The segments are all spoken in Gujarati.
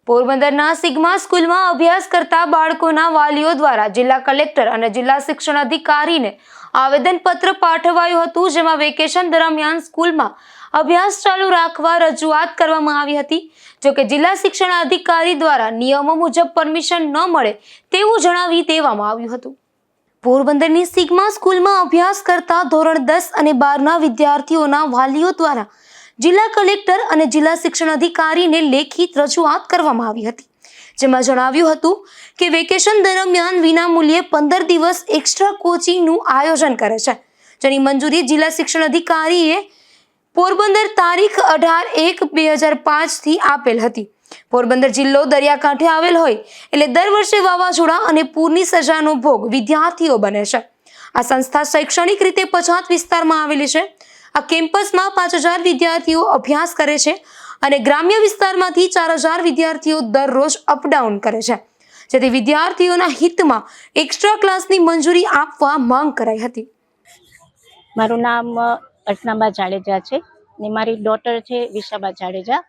પોરબંદરના સિગ્મા સ્કૂલમાં અભ્યાસ કરતા બાળકોના વાલીઓ દ્વારા જિલ્લા કલેક્ટર અને જિલ્લા શિક્ષણ અધિકારીને આવેદનપત્ર પાઠવાયું હતું, જેમાં વેકેશન દરમિયાન સ્કૂલમાં અભ્યાસ ચાલુ રાખવા રજૂઆત કરવામાં આવી હતી। જોકે જિલ્લા શિક્ષણ અધિકારી દ્વારા નિયમો મુજબ પરમિશન ન મળે તેવું જણાવી દેવામાં આવ્યું હતું। પોરબંદરની સિગ્મા સ્કૂલમાં અભ્યાસ કરતા ધોરણ 10 અને 12ના વિદ્યાર્થીઓના વાલીઓ દ્વારા જિલ્લા કલેક્ટર અને જિલ્લા શિક્ષણ અધિકારીને લેખિત રજૂઆત કરવામાં આવી હતી, જેમાં જણાવ્યું હતું કે વેકેશન દરમિયાન વિનામૂલ્યે 15 દિવસ એક્સ્ટ્રા કોચિંગનું આયોજન કરે છે, જેની મંજૂરી જિલ્લા શિક્ષણ અધિકારીએ પોરબંદર તારીખ 18/1/2005 થી આપેલ હતી। પોરબંદર જિલ્લો દરિયાકાંઠે આવેલ હોય એટલે દર વર્ષે વાવાઝોડા અને પૂરની સજાનો ભોગ વિદ્યાર્થીઓ બને છે। આ સંસ્થા શૈક્ષણિક રીતે પછાત વિસ્તારમાં આવેલી છે। આ કેમ્પસમાં 5000 વિદ્યાર્થીઓ અભ્યાસ કરે છે અને ગ્રામ્ય વિસ્તારમાંથી 4000 વિદ્યાર્થીઓ દરરોજ અપડાઉન કરે છે, જેથી વિદ્યાર્થીઓના હિતમાં એક્સ્ટ્રા ક્લાસની મંજૂરી આપવા માંગ કરાઈ હતી। મારું નામ અર્ચનાબા જાડેજા છે ને મારી ડોટર છે વિશાબા જાડેજા।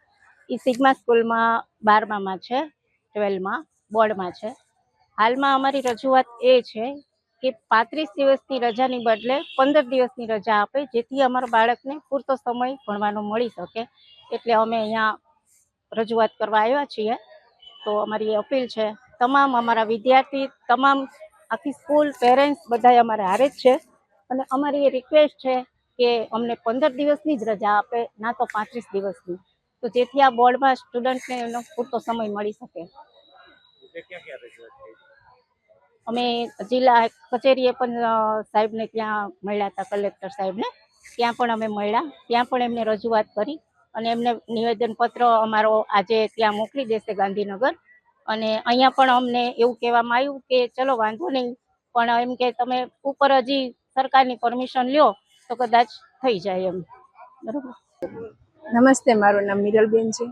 એ સિગ્મા સ્કૂલમાં 12માં છે, 12માં બોર્ડમાં છે। હાલમાં અમારી રજૂઆત એ છે કે 35 દિવસની રજાની બદલે 15 દિવસની રજા આપે, જેથી અમારા બાળકને પૂરતો સમય ભણવાનો મળી શકે। એટલે અમે અહીંયા રજૂઆત કરવા આવ્યા છીએ। તો અમારી અપીલ છે, તમામ અમારા વિદ્યાર્થી, તમામ આખી સ્કૂલ, પેરેન્ટ્સ બધા અમારે હારે જ છે અને અમારી એ રિક્વેસ્ટ છે કે અમને 15 દિવસની જ રજા આપે, ના તો 35 દિવસની, તો જેથી આ બોર્ડમાં સ્ટુડન્ટને એનો પૂરતો સમય મળી શકે। અમે જિલ્લા કચેરીએ પણ સાહેબને ત્યાં મળ્યા હતા, કલેક્ટર સાહેબને ત્યાં પણ અમે મળ્યા, ત્યાં પણ એમને રજૂઆત કરી અને એમને નિવેદનપત્ર અમારો આજે ત્યાં મોકલી દેશે ગાંધીનગર। અને અહીંયા પણ અમને એવું કહેવામાં આવ્યું કે ચલો વાંધો નહીં, પણ એમ કે તમે ઉપર હજી સરકારની પરમિશન લ્યો તો કદાચ થઈ જાય એમ, બરાબર। નમસ્તે, મારું નામ મિરલબેન છે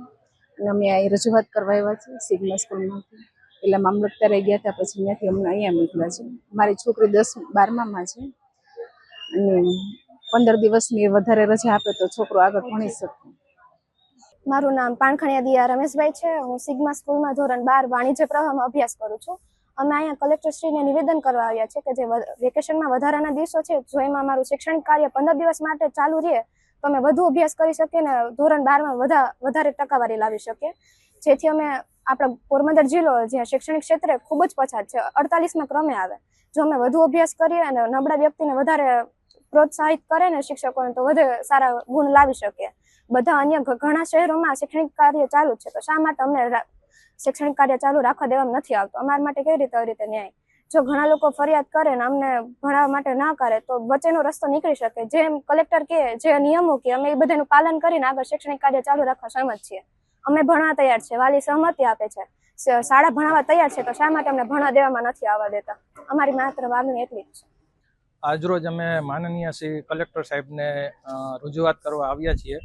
અને અમે અહીં રજૂઆત કરવા આવ્યા છીએ સિગ્મા સ્કૂલમાંથી। પહેલાં મામલતદારે ગયા હતા, પછી ત્યાંથી અમને અહીંયા મોકલ્યા છે। મારી છોકરી 10-12માં છે અને 15 દિવસની વધારે રજા આપે તો છોકરો આગળ ભણી શકે। મારું નામ પાણખણિયા દિયા રમેશભાઈ છે। હું સિગ્મા સ્કૂલમાં ધોરણ 12 વાણિજ્ય પ્રવાહમાં અભ્યાસ કરું છું। અમે અહીંયા કલેક્ટરશ્રીને નિવેદન કરવા આવ્યા છે કે જે વેકેશનમાં વધારાના દિવસો છે, જો એમાં અમારું શૈક્ષણિક કાર્ય 15 દિવસ માટે ચાલુ રહે તો અમે વધુ અભ્યાસ કરી શકીએ ને ધોરણ 12માં વધારે ટકાવારી લાવી શકીએ, જેથી અમે આપણા પોરબંદર જિલ્લો જે શૈક્ષણિક ક્ષેત્રે ખૂબ જ પછાત છે, 48માં ક્રમે આવે। જો અમે વધુ અભ્યાસ કરીએ અને નબળા વ્યક્તિને વધારે પ્રોત્સાહિત કરે ને શિક્ષકોને, તો વધારે સારા ગુણ લાવી શકીએ। બધા અન્ય ઘણા શહેરોમાં શૈક્ષણિક કાર્ય ચાલુ છે, તો શા માટે અમને શૈક્ષણિક કાર્ય ચાલુ રાખવા દેવામાં નથી આવતું? અમારા માટે કેવી રીતે ન્યાય? જો ઘણા લોકો ફરિયાદ કરે ને અમને ભણાવવા માટે ના કરે તો વચ્ચેનો રસ્તો નીકળી શકે। જેમ કલેક્ટર કહે, જે નિયમો કહે, અમે એ બધાનું પાલન કરીને આગળ શૈક્ષણિક કાર્ય ચાલુ રાખવા સહમત છીએ। અમે ભણવા તૈયાર છે, વાલી સહમતિ આપે છે, શાળા ભણાવવા તૈયાર છે, તો શા માટે અમને ભણવા દેવામાં નથી આવવા દેતા? અમારી માત્ર માંગણી એટલી જ છે। આજરોજ અમે માનનીય શ્રી કલેક્ટર સાહેબને રજૂઆત કરવા આવ્યા છીએ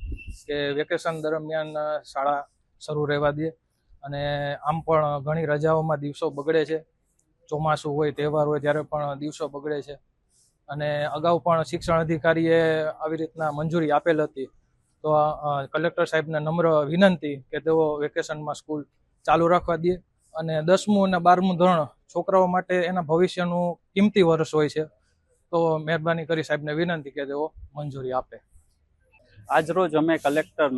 કે વેકેશન દરમિયાન શાળા શરૂ રહેવા દે, અને આમ પણ ઘણી રજાઓમાં દિવસો બગડે છે। ચોમાસું હોય, તહેવાર હોય ત્યારે પણ દિવસો બગડે છે અને અગાઉ પણ શિક્ષણ અધિકારીએ આવી રીતના મંજૂરી આપેલ હતી। તો કલેક્ટર સાહેબને નમ્ર વિનંતી કે તેઓ વેકેશનમાં સ્કૂલ ચાલુ રાખવા દે અને 10મું અને 12મું ધોરણ છોકરાઓ માટે એના ભવિષ્યનું કિંમતી વર્ષ હોય છે, તો મહેરબાની કરી સાહેબને વિનંતી કે તેઓ મંજૂરી આપે। આજરોજ અમે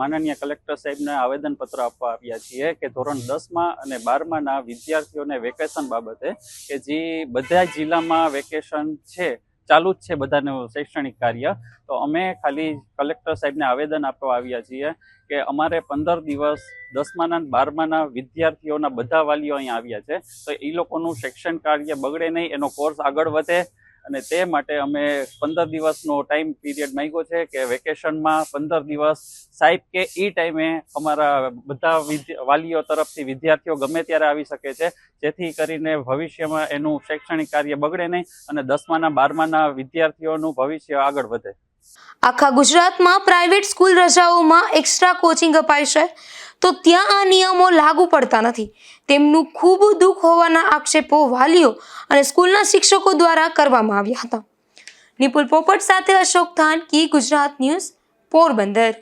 માનનીય કલેક્ટર સાહેબને આવેદનપત્ર આપવા આવ્યા છીએ કે ધોરણ 10માં અને 12માના વિદ્યાર્થીઓને વેકેશન બાબતે, કે જે બધા જિલ્લામાં વેકેશન છે, ચાલુ જ છે બધાનું શૈક્ષણિક કાર્ય, તો અમે ખાલી કલેક્ટર સાહેબને આવેદન આપવા આવ્યા છીએ કે અમારે 15 દિવસ 10માના 12માના વિદ્યાર્થીઓના બધા વાલીઓ અહીંયા આવ્યા છે, તો એ લોકોનું શૈક્ષણિક કાર્ય બગડે નહીં, એનો કોર્સ આગળ વધે, અને તે માટે અમે 15 દિવસનો ટાઈમ પીરિયડ માંગ્યો છે કે વેકેશનમાં 15 દિવસ સાહેબ કે એ ટાઈમે અમારા બધા વાલીઓ તરફથી વિદ્યાર્થીઓ ગમે ત્યારે આવી શકે છે, જેથી કરીને ભવિષ્યમાં એનું શૈક્ષણિક કાર્ય બગડે નહીં અને 10માના 12માના વિદ્યાર્થીઓનું ભવિષ્ય આગળ વધે। આખા ગુજરાતમાં પ્રાઇવેટ સ્કૂલ રજાઓમાં એક્સ્ટ્રા કોચિંગ અપાય છે, તો ત્યાં આ નિયમો લાગુ પડતા નથી, તેમનું ખૂબ દુઃખ હોવાના આક્ષેપો વાલીઓ અને સ્કૂલના શિક્ષકો દ્વારા કરવામાં આવ્યા હતા। નિપુલ પોપટ સાથે અશોક થાનકી, ગુજરાત ન્યૂઝ, પોરબંદર।